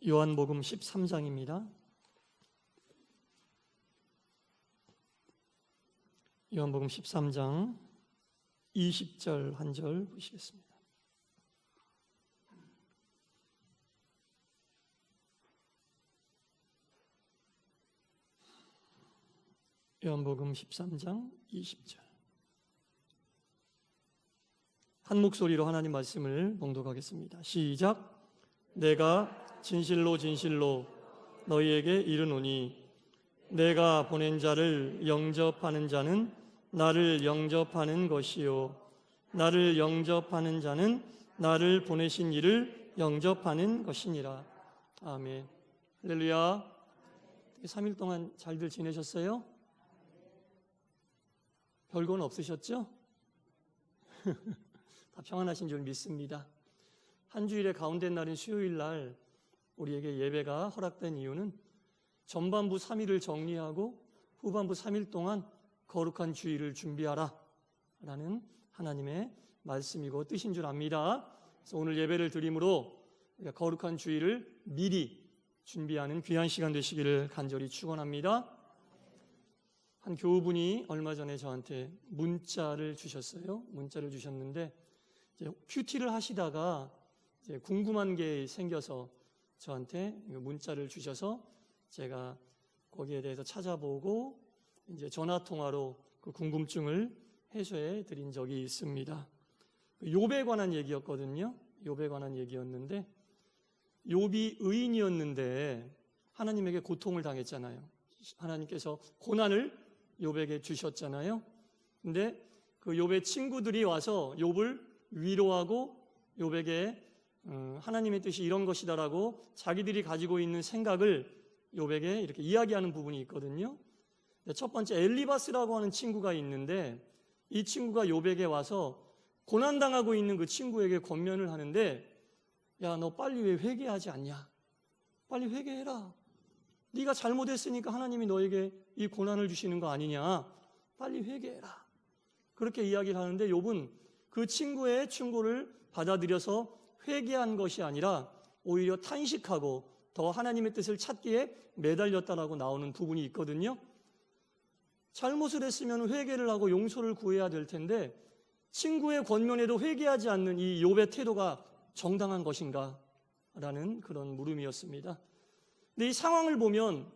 요한복음 13장입니다. 요한복음 13장 20절 한 절 보시겠습니다. 요한복음 13장 20절. 한 목소리로 하나님 말씀을 봉독하겠습니다. 시작. 내가 진실로 진실로 너희에게 이르노니 내가 보낸 자를 영접하는 자는 나를 영접하는 것이요 나를 영접하는 자는 나를 보내신 이를 영접하는 것이니라. 아멘. 할렐루야. 3일 동안 잘들 지내셨어요? 별건 없으셨죠? 다 평안하신 줄 믿습니다. 한 주일의 가운데 날인 수요일 날 우리에게 예배가 허락된 이유는 전반부 3일을 정리하고 후반부 3일 동안 거룩한 주일을 준비하라 라는 하나님의 말씀이고 뜻인 줄 압니다. 그래서 오늘 예배를 드림으로 우리가 거룩한 주일을 미리 준비하는 귀한 시간 되시기를 간절히 축원합니다. 한 교우분이 얼마 전에 저한테 문자를 주셨어요. 문자를 주셨는데 이제 큐티를 하시다가 이제 궁금한 게 생겨서 저한테 문자를 주셔서 제가 거기에 대해서 찾아보고 이제 전화 통화로 그 궁금증을 해소해 드린 적이 있습니다. 욥에 관한 얘기였거든요. 욥에 관한 얘기였는데 욥이 의인이었는데 하나님에게 고통을 당했잖아요. 하나님께서 고난을 욥에게 주셨잖아요. 근데 그 욥의 친구들이 와서 욥을 위로하고 욥에게 하나님의 뜻이 이런 것이다라고 자기들이 가지고 있는 생각을 욥에게 이렇게 이야기하는 부분이 있거든요. 첫 번째 엘리바스라고 하는 친구가 있는데 이 친구가 욥에게 와서 고난당하고 있는 그 친구에게 권면을 하는데 야, 너 빨리 왜 회개하지 않냐? 빨리 회개해라. 네가 잘못했으니까 하나님이 너에게 이 고난을 주시는 거 아니냐? 빨리 회개해라. 그렇게 이야기를 하는데 욥은 그 친구의 충고를 받아들여서 회개한 것이 아니라 오히려 탄식하고 더 하나님의 뜻을 찾기에 매달렸다라고 나오는 부분이 있거든요. 잘못을 했으면 회개를 하고 용서를 구해야 될 텐데 친구의 권면에도 회개하지 않는 이 욥의 태도가 정당한 것인가? 라는 그런 물음이었습니다. 근데 이 상황을 보면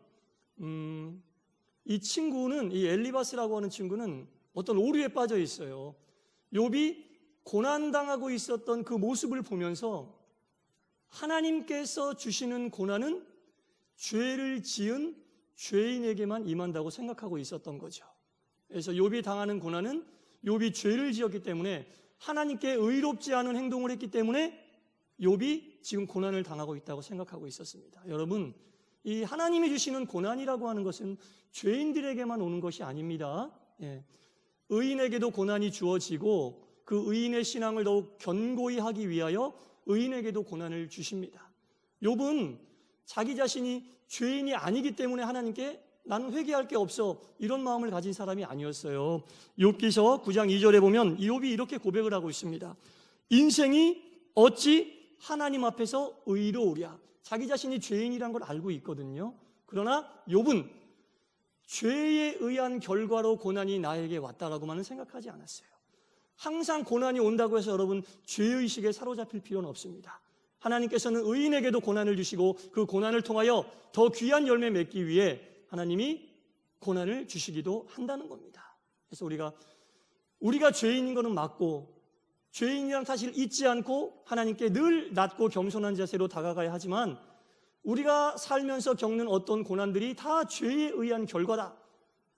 이 친구는, 이 엘리바스라고 하는 친구는 어떤 오류에 빠져 있어요. 욥이 고난당하고 있었던 그 모습을 보면서 하나님께서 주시는 고난은 죄를 지은 죄인에게만 임한다고 생각하고 있었던 거죠. 그래서 욥이 당하는 고난은 욥이 죄를 지었기 때문에 하나님께 의롭지 않은 행동을 했기 때문에 욥이 지금 고난을 당하고 있다고 생각하고 있었습니다. 여러분, 이 하나님이 주시는 고난이라고 하는 것은 죄인들에게만 오는 것이 아닙니다. 의인에게도 고난이 주어지고 그 의인의 신앙을 더욱 견고히 하기 위하여 의인에게도 고난을 주십니다. 욥은 자기 자신이 죄인이 아니기 때문에 하나님께 나는 회개할 게 없어 이런 마음을 가진 사람이 아니었어요. 욥기서 9장 2절에 보면 욥이 이렇게 고백을 하고 있습니다. 인생이 어찌 하나님 앞에서 의로우랴. 자기 자신이 죄인이란 걸 알고 있거든요. 그러나 욥은 죄에 의한 결과로 고난이 나에게 왔다라고만은 생각하지 않았어요. 항상 고난이 온다고 해서 여러분 죄의식에 사로잡힐 필요는 없습니다. 하나님께서는 의인에게도 고난을 주시고 그 고난을 통하여 더 귀한 열매 맺기 위해 하나님이 고난을 주시기도 한다는 겁니다. 그래서 우리가 죄인인 것은 맞고 죄인이란 사실을 잊지 않고 하나님께 늘 낮고 겸손한 자세로 다가가야 하지만 우리가 살면서 겪는 어떤 고난들이 다 죄에 의한 결과다.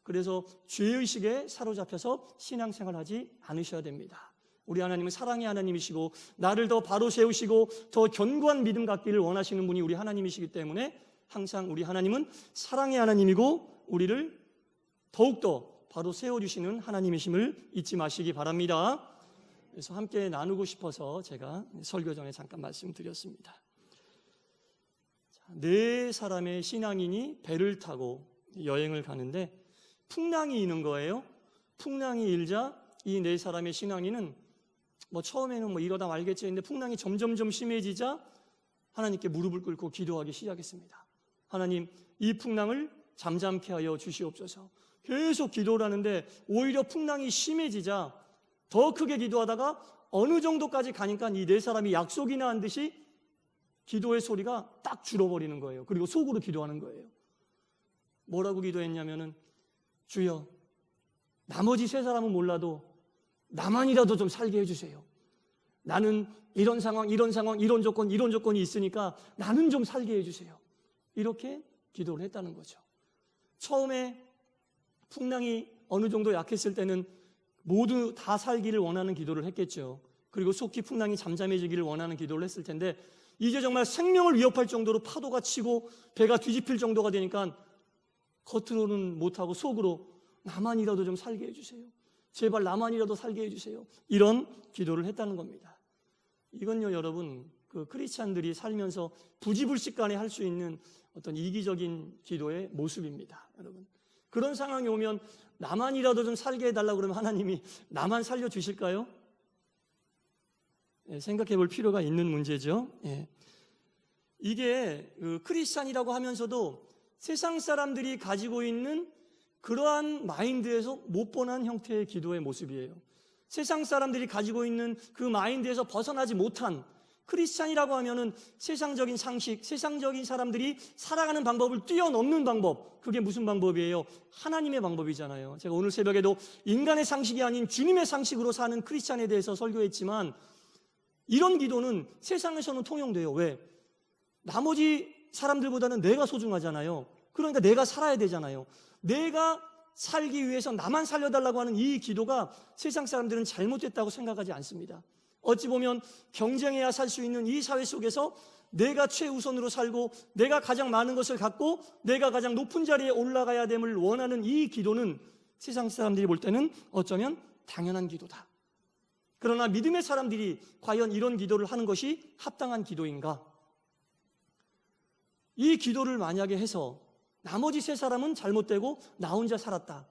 그래서 죄의식에 사로잡혀서 신앙생활하지 않으셔야 됩니다. 우리 하나님은 사랑의 하나님이시고 나를 더 바로 세우시고 더 견고한 믿음 갖기를 원하시는 분이 우리 하나님이시기 때문에 항상 우리 하나님은 사랑의 하나님이고 우리를 더욱더 바로 세워주시는 하나님이심을 잊지 마시기 바랍니다. 그래서 함께 나누고 싶어서 제가 설교 전에 잠깐 말씀드렸습니다. 네 사람의 신앙인이 배를 타고 여행을 가는데 풍랑이 이는 거예요. 풍랑이 일자 이 네 사람의 신앙인은 처음에는 이러다 말겠지 했는데 풍랑이 점점점 심해지자 하나님께 무릎을 꿇고 기도하기 시작했습니다. 하나님, 이 풍랑을 잠잠케 하여 주시옵소서. 계속 기도를 하는데 오히려 풍랑이 심해지자 더 크게 기도하다가 어느 정도까지 가니까 이 네 사람이 약속이나 한 듯이 기도의 소리가 딱 줄어버리는 거예요. 그리고 속으로 기도하는 거예요. 뭐라고 기도했냐면은, 주여, 나머지 세 사람은 몰라도 나만이라도 좀 살게 해주세요. 나는 이런 상황, 이런 조건이 있으니까 나는 좀 살게 해주세요. 이렇게 기도를 했다는 거죠. 처음에 풍랑이 어느 정도 약했을 때는 모두 다 살기를 원하는 기도를 했겠죠. 그리고 속히 풍랑이 잠잠해지기를 원하는 기도를 했을 텐데, 이제 정말 생명을 위협할 정도로 파도가 치고 배가 뒤집힐 정도가 되니까 겉으로는 못하고 속으로 나만이라도 좀 살게 해주세요. 제발 나만이라도 살게 해주세요. 이런 기도를 했다는 겁니다. 이건요, 여러분, 그 크리스찬들이 살면서 부지불식간에 할 수 있는 어떤 이기적인 기도의 모습입니다. 여러분, 그런 상황이 오면 나만이라도 좀 살게 해달라고 그러면 하나님이 나만 살려주실까요? 생각해 볼 필요가 있는 문제죠. 이게 크리스찬이라고 하면서도 세상 사람들이 가지고 있는 그러한 마인드에서 못 벗어난 형태의 기도의 모습이에요. 세상 사람들이 가지고 있는 그 마인드에서 벗어나지 못한, 크리스찬이라고 하면은 세상적인 상식, 세상적인 사람들이 살아가는 방법을 뛰어넘는 방법, 그게 무슨 방법이에요? 하나님의 방법이잖아요. 제가 오늘 새벽에도 인간의 상식이 아닌 주님의 상식으로 사는 크리스찬에 대해서 설교했지만, 이런 기도는 세상에서는 통용돼요. 왜? 나머지 사람들보다는 내가 소중하잖아요. 그러니까 내가 살아야 되잖아요. 내가 살기 위해서 나만 살려달라고 하는 이 기도가 세상 사람들은 잘못됐다고 생각하지 않습니다. 어찌 보면 경쟁해야 살 수 있는 이 사회 속에서 내가 최우선으로 살고 내가 가장 많은 것을 갖고 내가 가장 높은 자리에 올라가야 됨을 원하는 이 기도는 세상 사람들이 볼 때는 어쩌면 당연한 기도다. 그러나 믿음의 사람들이 과연 이런 기도를 하는 것이 합당한 기도인가? 이 기도를 만약에 해서 나머지 세 사람은 잘못되고 나 혼자 살았다.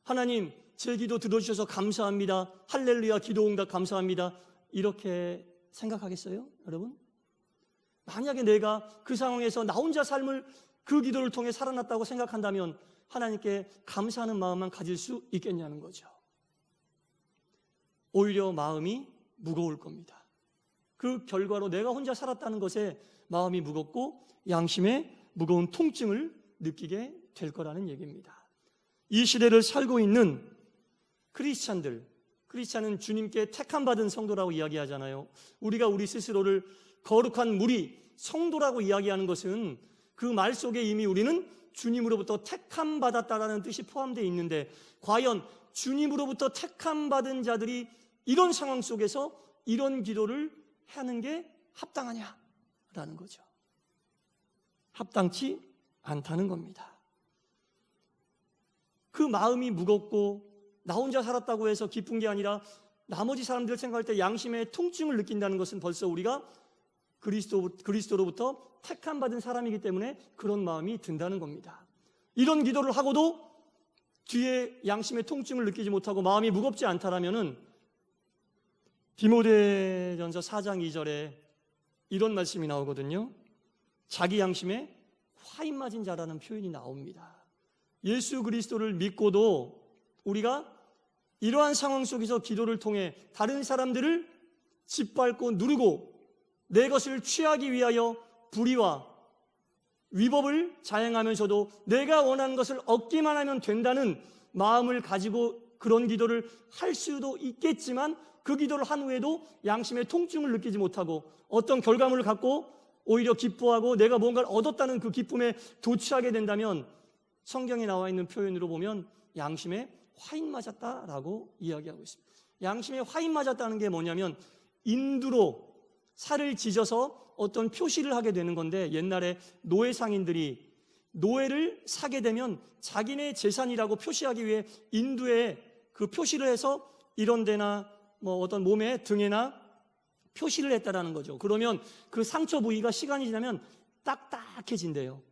하나님, 제 기도 들어주셔서 감사합니다. 할렐루야, 기도 응답 감사합니다. 이렇게 생각하겠어요, 여러분? 만약에 내가 그 상황에서 나 혼자 삶을 그 기도를 통해 살아났다고 생각한다면 하나님께 감사하는 마음만 가질 수 있겠냐는 거죠. 오히려 마음이 무거울 겁니다. 그 결과로 내가 혼자 살았다는 것에 마음이 무겁고 양심의 무거운 통증을 느끼게 될 거라는 얘기입니다. 이 시대를 살고 있는 크리스찬은 주님께 택함받은 성도라고 이야기하잖아요. 우리가 우리 스스로를 거룩한 무리, 성도라고 이야기하는 것은 그 말 속에 이미 우리는 주님으로부터 택함받았다라는 뜻이 포함되어 있는데, 과연 주님으로부터 택함받은 자들이 이런 상황 속에서 이런 기도를 하는 게 합당하냐라는 거죠. 합당치 않다는 겁니다. 그 마음이 무겁고 나 혼자 살았다고 해서 기쁜 게 아니라 나머지 사람들을 생각할 때 양심의 통증을 느낀다는 것은 벌써 우리가 그리스도로부터 택함받은 사람이기 때문에 그런 마음이 든다는 겁니다. 이런 기도를 하고도 뒤에 양심의 통증을 느끼지 못하고 마음이 무겁지 않다라면은 디모데전서 4장 2절에 이런 말씀이 나오거든요. 자기 양심에 화인 맞은 자라는 표현이 나옵니다. 예수 그리스도를 믿고도 우리가 이러한 상황 속에서 기도를 통해 다른 사람들을 짓밟고 누르고 내 것을 취하기 위하여 불의와 위법을 자행하면서도 내가 원하는 것을 얻기만 하면 된다는 마음을 가지고 그런 기도를 할 수도 있겠지만, 그 기도를 한 후에도 양심의 통증을 느끼지 못하고 어떤 결과물을 갖고 오히려 기뻐하고 내가 뭔가를 얻었다는 그 기쁨에 도취하게 된다면, 성경에 나와 있는 표현으로 보면 양심에 화인 맞았다라고 이야기하고 있습니다. 양심에 화인 맞았다는 게 뭐냐면 인두로 살을 찢어서 어떤 표시를 하게 되는 건데, 옛날에 노예 상인들이 노예를 사게 되면 자기네 재산이라고 표시하기 위해 인두에 그 표시를 해서 이런 데나 어떤 몸에 등에나 표시를 했다라는 거죠. 그러면 그 상처 부위가 시간이 지나면 딱딱해진대요.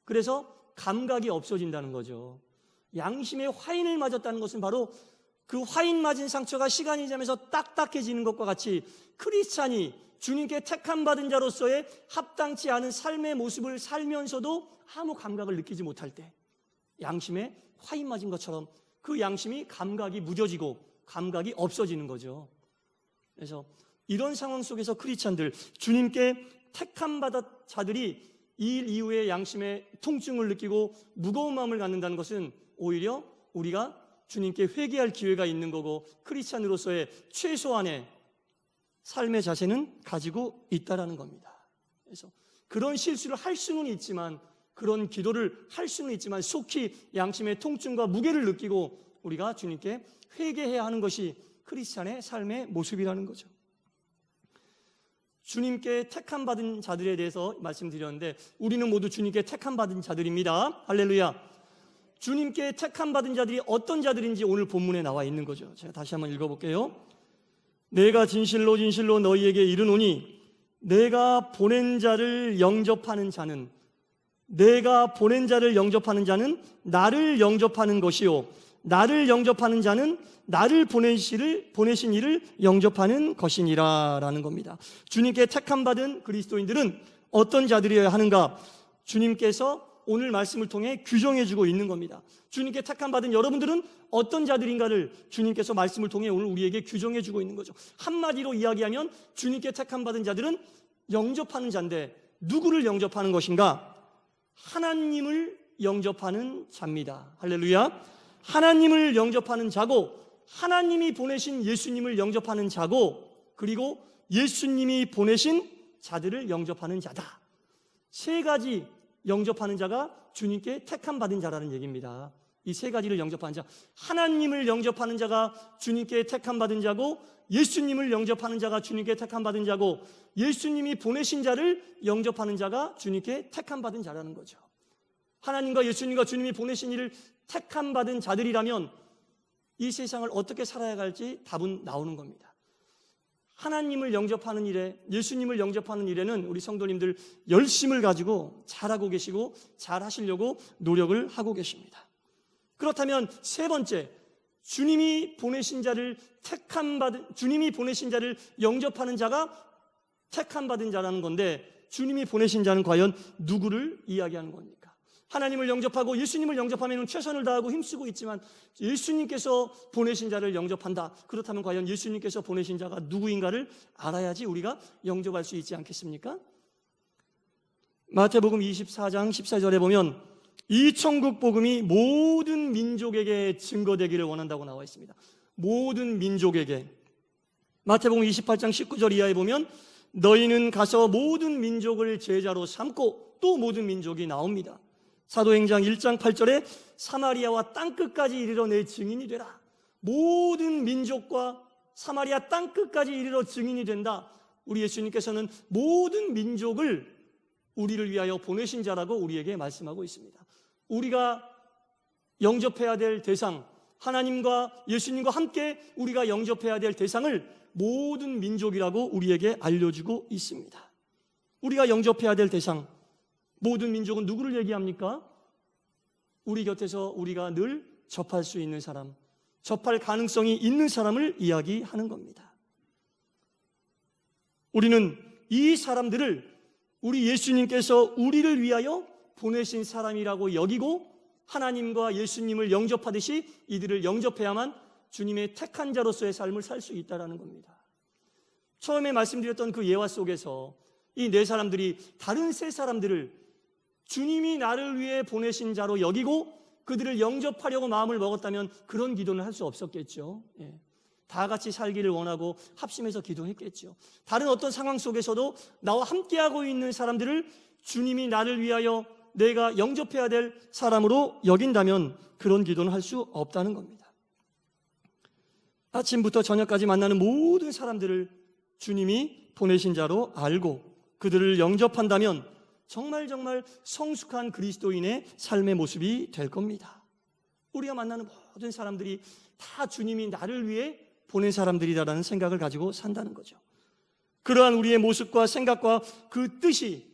그래서 감각이 없어진다는 거죠. 양심에 화인을 맞았다는 것은 바로 그 화인 맞은 상처가 시간이 지나면서 딱딱해지는 것과 같이 크리스찬이 주님께 택함받은 자로서의 합당치 않은 삶의 모습을 살면서도 아무 감각을 느끼지 못할 때 양심에 화인 맞은 것처럼 그 양심이 감각이 무뎌지고 감각이 없어지는 거죠. 그래서 이런 상황 속에서 크리스찬들, 주님께 택함받은 자들이 이 일 이후에 양심의 통증을 느끼고 무거운 마음을 갖는다는 것은 오히려 우리가 주님께 회개할 기회가 있는 거고 크리스찬으로서의 최소한의 삶의 자세는 가지고 있다라는 겁니다. 그래서 그런 실수를 할 수는 있지만, 그런 기도를 할 수는 있지만 속히 양심의 통증과 무게를 느끼고 우리가 주님께 회개해야 하는 것이 크리스찬의 삶의 모습이라는 거죠. 주님께 택함받은 자들에 대해서 말씀드렸는데 우리는 모두 주님께 택함받은 자들입니다. 할렐루야. 주님께 택함받은 자들이 어떤 자들인지 오늘 본문에 나와 있는 거죠. 제가 다시 한번 읽어볼게요. 내가 진실로 진실로 너희에게 이르노니 내가 보낸 자를 영접하는 자는 나를 영접하는 것이요 나를 영접하는 자는 나를 보내신 이를 영접하는 것이니라 라는 겁니다. 주님께 택함받은 그리스도인들은 어떤 자들이어야 하는가? 주님께서 오늘 말씀을 통해 규정해주고 있는 겁니다. 주님께 택함받은 여러분들은 어떤 자들인가를 주님께서 말씀을 통해 오늘 우리에게 규정해주고 있는 거죠. 한마디로 이야기하면 주님께 택함받은 자들은 영접하는 자인데 누구를 영접하는 것인가? 하나님을 영접하는 자입니다. 할렐루야. 하나님을 영접하는 자고, 하나님이 보내신 예수님을 영접하는 자고, 그리고 예수님이 보내신 자들을 영접하는 자다. 세 가지 영접하는 자가 주님께 택함받은 자라는 얘기입니다. 이 세 가지를 영접하는 자, 하나님을 영접하는 자가 주님께 택함받은 자고, 예수님을 영접하는 자가 주님께 택함받은 자고, 예수님이 보내신 자를 영접하는 자가 주님께 택함받은 자라는 거죠. 하나님과 예수님과 주님이 보내신 이를 택함받은 자들이라면 이 세상을 어떻게 살아야 할지 답은 나오는 겁니다. 하나님을 영접하는 일에, 예수님을 영접하는 일에는 우리 성도님들 열심을 가지고 잘하고 계시고 잘하시려고 노력을 하고 계십니다. 그렇다면 세 번째, 주님이 보내신 자를 영접하는 자가 택함받은 자라는 건데, 주님이 보내신 자는 과연 누구를 이야기하는 겁니까? 하나님을 영접하고 예수님을 영접하면 최선을 다하고 힘쓰고 있지만 예수님께서 보내신 자를 영접한다. 그렇다면 과연 예수님께서 보내신 자가 누구인가를 알아야지 우리가 영접할 수 있지 않겠습니까? 마태복음 24장 14절에 보면 이 천국 복음이 모든 민족에게 증거되기를 원한다고 나와 있습니다. 모든 민족에게. 마태복음 28장 19절 이하에 보면 너희는 가서 모든 민족을 제자로 삼고, 또 모든 민족이 나옵니다. 사도행전 1장 8절에 사마리아와 땅끝까지 이르러 내 증인이 되라. 모든 민족과 사마리아 땅끝까지 이르러 증인이 된다. 우리 예수님께서는 모든 민족을 우리를 위하여 보내신 자라고 우리에게 말씀하고 있습니다. 우리가 영접해야 될 대상, 하나님과 예수님과 함께 우리가 영접해야 될 대상을 모든 민족이라고 우리에게 알려주고 있습니다. 우리가 영접해야 될 대상, 모든 민족은 누구를 얘기합니까? 우리 곁에서 우리가 늘 접할 수 있는 사람, 접할 가능성이 있는 사람을 이야기하는 겁니다. 우리는 이 사람들을 우리 예수님께서 우리를 위하여 보내신 사람이라고 여기고, 하나님과 예수님을 영접하듯이 이들을 영접해야만 주님의 택한 자로서의 삶을 살 수 있다는 겁니다. 처음에 말씀드렸던 그 예화 속에서 이 네 사람들이 다른 세 사람들을 주님이 나를 위해 보내신 자로 여기고 그들을 영접하려고 마음을 먹었다면 그런 기도는 할 수 없었겠죠. 다 같이 살기를 원하고 합심해서 기도했겠죠. 다른 어떤 상황 속에서도 나와 함께하고 있는 사람들을 주님이 나를 위하여 내가 영접해야 될 사람으로 여긴다면 그런 기도는 할 수 없다는 겁니다. 아침부터 저녁까지 만나는 모든 사람들을 주님이 보내신 자로 알고 그들을 영접한다면 정말 성숙한 그리스도인의 삶의 모습이 될 겁니다. 우리가 만나는 모든 사람들이 다 주님이 나를 위해 보낸 사람들이다라는 생각을 가지고 산다는 거죠. 그러한 우리의 모습과 생각과 그 뜻이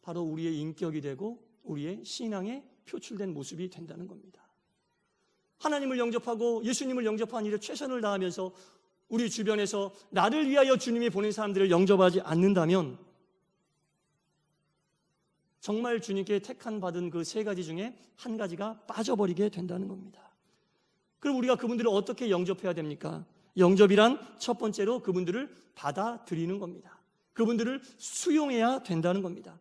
바로 우리의 인격이 되고 우리의 신앙에 표출된 모습이 된다는 겁니다. 하나님을 영접하고 예수님을 영접한 일에 최선을 다하면서 우리 주변에서 나를 위하여 주님이 보낸 사람들을 영접하지 않는다면 정말 주님께 택한 받은 그 세 가지 중에 한 가지가 빠져버리게 된다는 겁니다. 그럼 우리가 그분들을 어떻게 영접해야 됩니까? 영접이란 첫 번째로 그분들을 받아들이는 겁니다. 그분들을 수용해야 된다는 겁니다.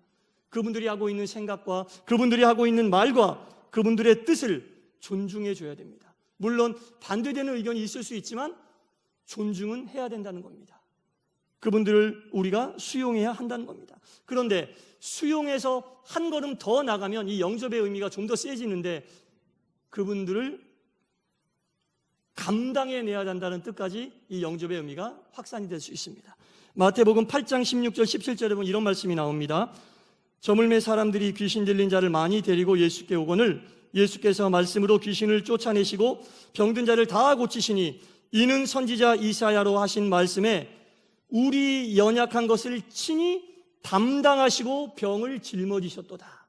그분들이 하고 있는 생각과 그분들이 하고 있는 말과 그분들의 뜻을 존중해 줘야 됩니다. 물론 반대되는 의견이 있을 수 있지만 존중은 해야 된다는 겁니다. 그분들을 우리가 수용해야 한다는 겁니다. 그런데 수용해서 한 걸음 더 나가면 이 영접의 의미가 좀 더 세지는데 그분들을 감당해내야 한다는 뜻까지 이 영접의 의미가 확산이 될 수 있습니다. 마태복음 8장 16절 17절에 보면 이런 말씀이 나옵니다. 저물매 사람들이 귀신 들린 자를 많이 데리고 예수께 오거늘 예수께서 말씀으로 귀신을 쫓아내시고 병든 자를 다 고치시니 이는 선지자 이사야로 하신 말씀에 우리 연약한 것을 친히 담당하시고 병을 짊어지셨도다.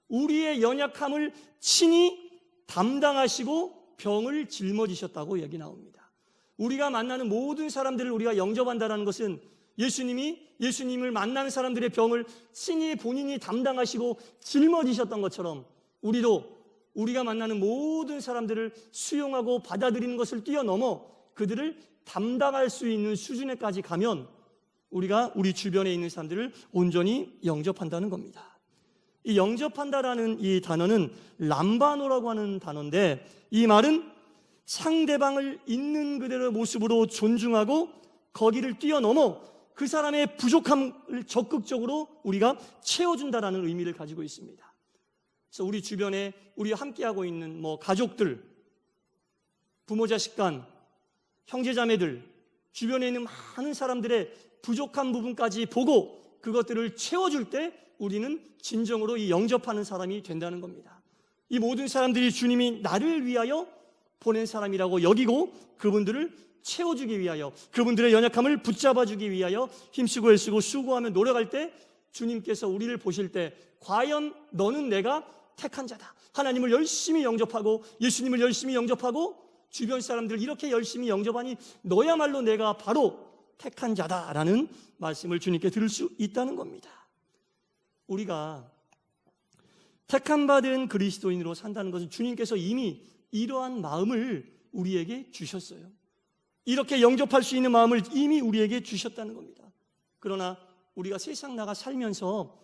우리의 연약함을 친히 담당하시고 병을 짊어지셨다고 얘기 나옵니다. 우리가 만나는 모든 사람들을 우리가 영접한다는 것은 예수님을 만나는 사람들의 병을 친히 본인이 담당하시고 짊어지셨던 것처럼 우리도 우리가 만나는 모든 사람들을 수용하고 받아들이는 것을 뛰어넘어 그들을 담당할 수 있는 수준에까지 가면 우리가 우리 주변에 있는 사람들을 온전히 영접한다는 겁니다. 이 영접한다라는 이 단어는 람바노라고 하는 단어인데 이 말은 상대방을 있는 그대로의 모습으로 존중하고 거기를 뛰어넘어 그 사람의 부족함을 적극적으로 우리가 채워준다라는 의미를 가지고 있습니다. 그래서 우리 주변에 우리와 함께하고 있는 가족들, 부모 자식 간, 형제자매들, 주변에 있는 많은 사람들의 부족한 부분까지 보고 그것들을 채워줄 때 우리는 진정으로 이 영접하는 사람이 된다는 겁니다. 이 모든 사람들이 주님이 나를 위하여 보낸 사람이라고 여기고 그분들을 채워주기 위하여 그분들의 연약함을 붙잡아주기 위하여 힘쓰고 애쓰고 수고하며 노력할 때 주님께서 우리를 보실 때 과연 너는 내가 택한 자다. 하나님을 열심히 영접하고 예수님을 열심히 영접하고 주변 사람들을 이렇게 열심히 영접하니 너야말로 내가 바로 택한 자다라는 말씀을 주님께 들을 수 있다는 겁니다. 우리가 택함받은 그리스도인으로 산다는 것은 주님께서 이미 이러한 마음을 우리에게 주셨어요. 이렇게 영접할 수 있는 마음을 이미 우리에게 주셨다는 겁니다. 그러나 우리가 세상 나가 살면서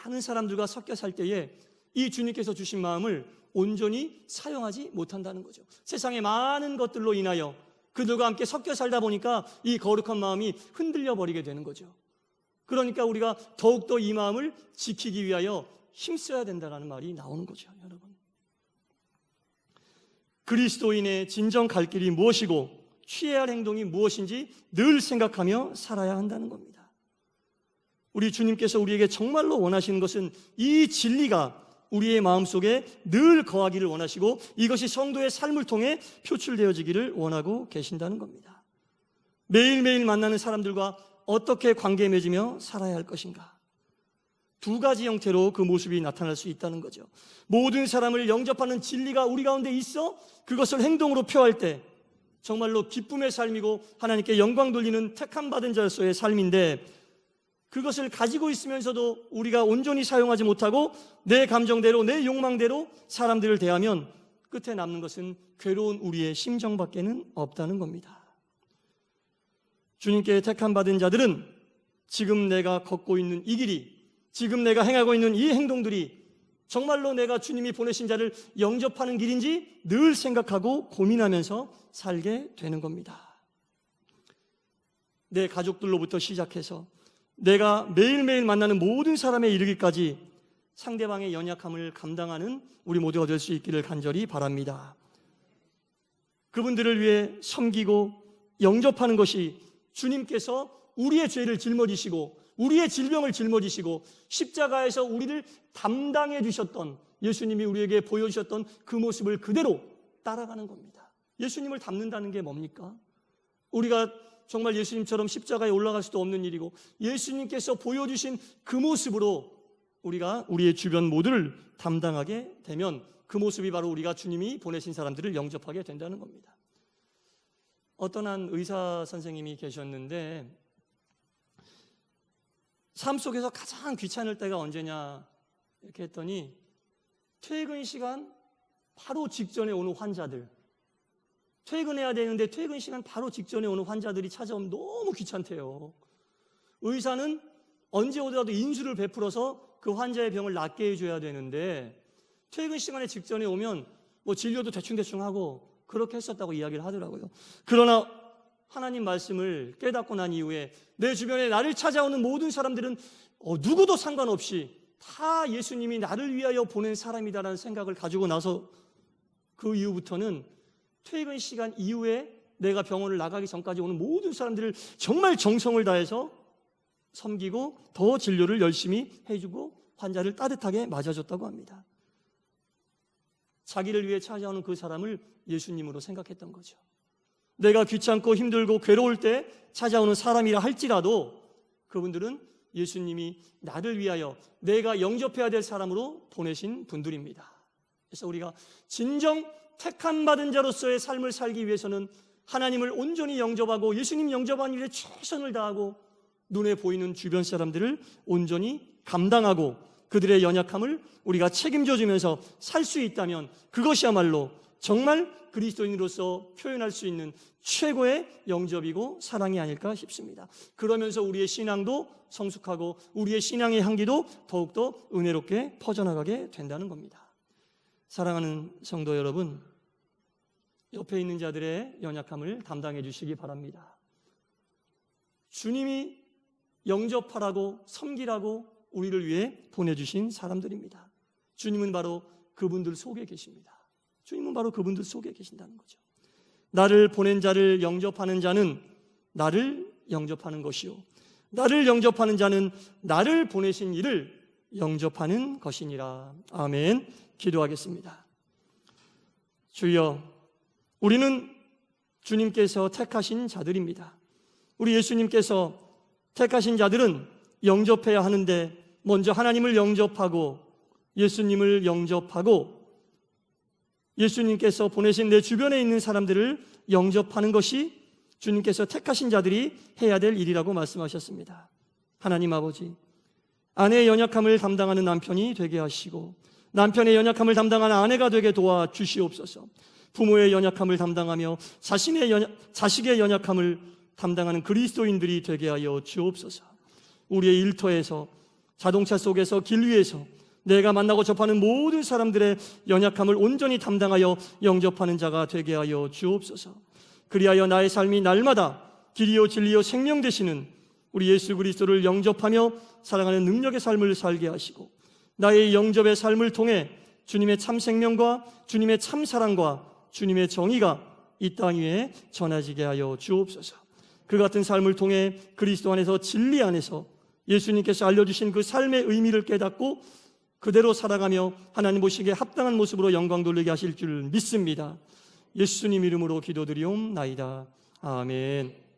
많은 사람들과 섞여 살 때에 이 주님께서 주신 마음을 온전히 사용하지 못한다는 거죠. 세상의 많은 것들로 인하여 그들과 함께 섞여 살다 보니까 이 거룩한 마음이 흔들려 버리게 되는 거죠. 그러니까 우리가 더욱더 이 마음을 지키기 위하여 힘써야 된다는 말이 나오는 거죠. 여러분, 그리스도인의 진정 갈 길이 무엇이고 취해야 할 행동이 무엇인지 늘 생각하며 살아야 한다는 겁니다. 우리 주님께서 우리에게 정말로 원하시는 것은 이 진리가 우리의 마음속에 늘 거하기를 원하시고 이것이 성도의 삶을 통해 표출되어지기를 원하고 계신다는 겁니다. 매일매일 만나는 사람들과 어떻게 관계 맺으며 살아야 할 것인가? 두 가지 형태로 그 모습이 나타날 수 있다는 거죠. 모든 사람을 영접하는 진리가 우리 가운데 있어 그것을 행동으로 표할 때 정말로 기쁨의 삶이고 하나님께 영광 돌리는 택함받은 자로서의 삶인데 그것을 가지고 있으면서도 우리가 온전히 사용하지 못하고 내 감정대로 내 욕망대로 사람들을 대하면 끝에 남는 것은 괴로운 우리의 심정밖에는 없다는 겁니다. 주님께 택함받은 자들은 지금 내가 걷고 있는 이 길이 지금 내가 행하고 있는 이 행동들이 정말로 내가 주님이 보내신 자를 영접하는 길인지 늘 생각하고 고민하면서 살게 되는 겁니다. 내 가족들로부터 시작해서 내가 매일매일 만나는 모든 사람에 이르기까지 상대방의 연약함을 감당하는 우리 모두가 될 수 있기를 간절히 바랍니다. 그분들을 위해 섬기고 영접하는 것이 주님께서 우리의 죄를 짊어지시고 우리의 질병을 짊어지시고 십자가에서 우리를 담당해 주셨던 예수님이 우리에게 보여주셨던 그 모습을 그대로 따라가는 겁니다. 예수님을 닮는다는 게 뭡니까? 우리가 정말 예수님처럼 십자가에 올라갈 수도 없는 일이고 예수님께서 보여주신 그 모습으로 우리가 우리의 주변 모두를 담당하게 되면 그 모습이 바로 우리가 주님이 보내신 사람들을 영접하게 된다는 겁니다. 어떤 한 의사 선생님이 계셨는데 삶 속에서 가장 귀찮을 때가 언제냐 이렇게 했더니 퇴근 시간 바로 직전에 오는 환자들, 퇴근해야 되는데 퇴근 시간 바로 직전에 오는 환자들이 찾아오면 너무 귀찮대요. 의사는 언제 오더라도 인수를 베풀어서 그 환자의 병을 낫게 해줘야 되는데 퇴근 시간에 직전에 오면 뭐 진료도 대충대충 하고 그렇게 했었다고 이야기를 하더라고요. 그러나 하나님 말씀을 깨닫고 난 이후에 내 주변에 나를 찾아오는 모든 사람들은 누구도 상관없이 다 예수님이 나를 위하여 보낸 사람이다라는 생각을 가지고 나서 그 이후부터는 퇴근 시간 이후에 내가 병원을 나가기 전까지 오는 모든 사람들을 정말 정성을 다해서 섬기고 더 진료를 열심히 해주고 환자를 따뜻하게 맞아줬다고 합니다. 자기를 위해 찾아오는 그 사람을 예수님으로 생각했던 거죠. 내가 귀찮고 힘들고 괴로울 때 찾아오는 사람이라 할지라도 그분들은 예수님이 나를 위하여 내가 영접해야 될 사람으로 보내신 분들입니다. 그래서 우리가 진정 택함 받은 자로서의 삶을 살기 위해서는 하나님을 온전히 영접하고 예수님 영접하는 일에 최선을 다하고 눈에 보이는 주변 사람들을 온전히 감당하고 그들의 연약함을 우리가 책임져 주면서 살 수 있다면 그것이야말로 정말 그리스도인으로서 표현할 수 있는 최고의 영접이고 사랑이 아닐까 싶습니다. 그러면서 우리의 신앙도 성숙하고 우리의 신앙의 향기도 더욱더 은혜롭게 퍼져나가게 된다는 겁니다. 사랑하는 성도 여러분, 옆에 있는 자들의 연약함을 담당해 주시기 바랍니다. 주님이 영접하라고 섬기라고 우리를 위해 보내주신 사람들입니다. 주님은 바로 그분들 속에 계십니다. 주님은 바로 그분들 속에 계신다는 거죠. 나를 보낸 자를 영접하는 자는 나를 영접하는 것이요 나를 영접하는 자는 나를 보내신 이를 영접하는 것이니라. 아멘. 기도하겠습니다. 주여, 우리는 주님께서 택하신 자들입니다. 우리 예수님께서 택하신 자들은 영접해야 하는데 먼저 하나님을 영접하고 예수님을 영접하고 예수님께서 보내신 내 주변에 있는 사람들을 영접하는 것이 주님께서 택하신 자들이 해야 될 일이라고 말씀하셨습니다. 하나님 아버지, 아내의 연약함을 담당하는 남편이 되게 하시고 남편의 연약함을 담당하는 아내가 되게 도와주시옵소서. 부모의 연약함을 담당하며 자식의 연약함을 담당하는 그리스도인들이 되게 하여 주옵소서. 우리의 일터에서, 자동차 속에서, 길 위에서 내가 만나고 접하는 모든 사람들의 연약함을 온전히 담당하여 영접하는 자가 되게 하여 주옵소서. 그리하여 나의 삶이 날마다 길이요 진리요 생명 되시는 우리 예수 그리스도를 영접하며 살아가는 능력의 삶을 살게 하시고 나의 영접의 삶을 통해 주님의 참 생명과 주님의 참 사랑과 주님의 정의가 이 땅 위에 전해지게 하여 주옵소서. 그 같은 삶을 통해 그리스도 안에서 진리 안에서 예수님께서 알려주신 그 삶의 의미를 깨닫고 그대로 살아가며 하나님 보시기에 합당한 모습으로 영광 돌리게 하실 줄 믿습니다. 예수님 이름으로 기도드리옵나이다. 아멘.